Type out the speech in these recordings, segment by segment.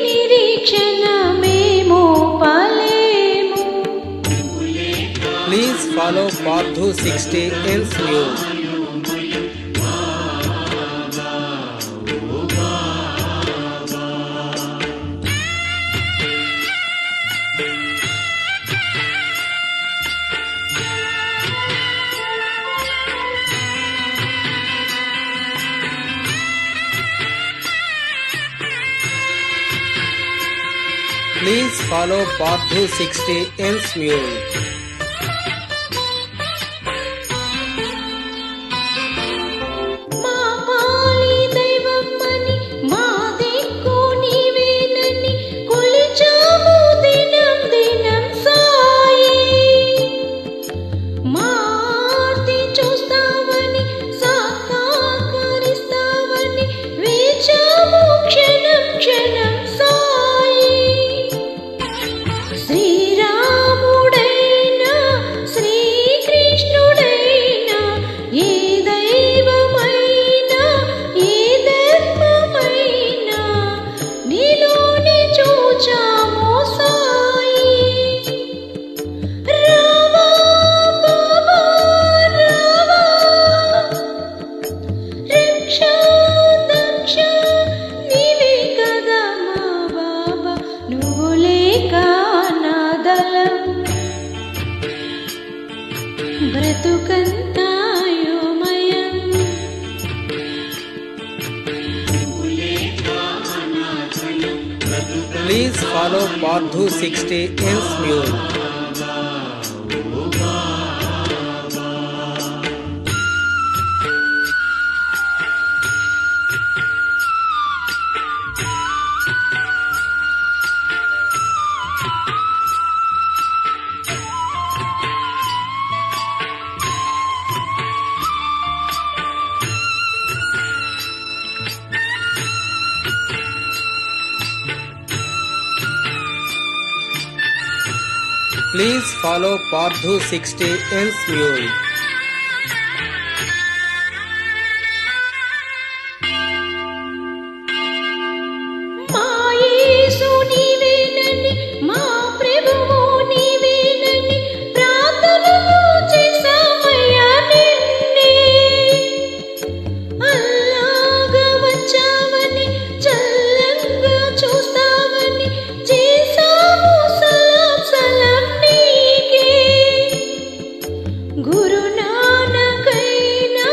నిరీక్షణ మేము పాలేము. Please follow Pardhu 60 else news. Please follow Pardhu 60 else news. బ్రతుకంతాయోమయం. Please follow Pardhu 60 else news. Please follow Pardhu 60 else news. మా యేసు నీవేనని, మా ప్రభువు నీవేనని ప్రార్థనలు చేశామయ్యా నిన్నే. అల్లాగా వచ్చావని, చల్లంగా చూస్తావని చేశాము సలాం సలాం నీకే. గురు నానకైనా,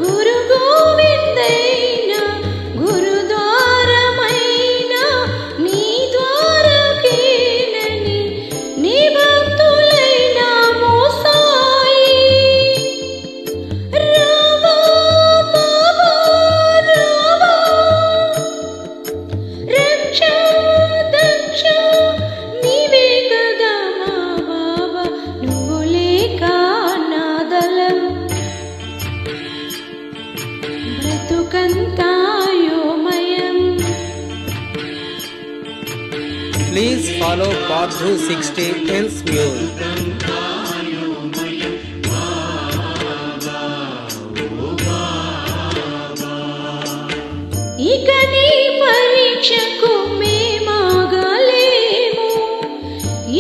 గురు గోవిందైనా, గురుద్వారమైనా నీ ద్వారకేనని నీ భక్తులైనాము సాయి. రావా బాబా రావా, రక్ష దక్ష నీవే కదా మా బాబా, నువ్వు లేక నాదలం. బ్రతుకంతాయోమయం. Please follow Pardhu 60 else news. ఇక నీ పరీక్షకు మేమాగలేము,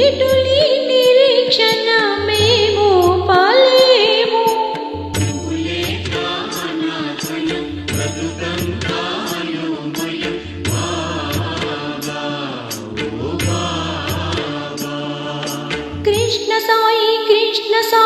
ఇటులి నిరీక్షణ మేము పాలేము. కృష్ణ సాయి కృష్ణ సాయి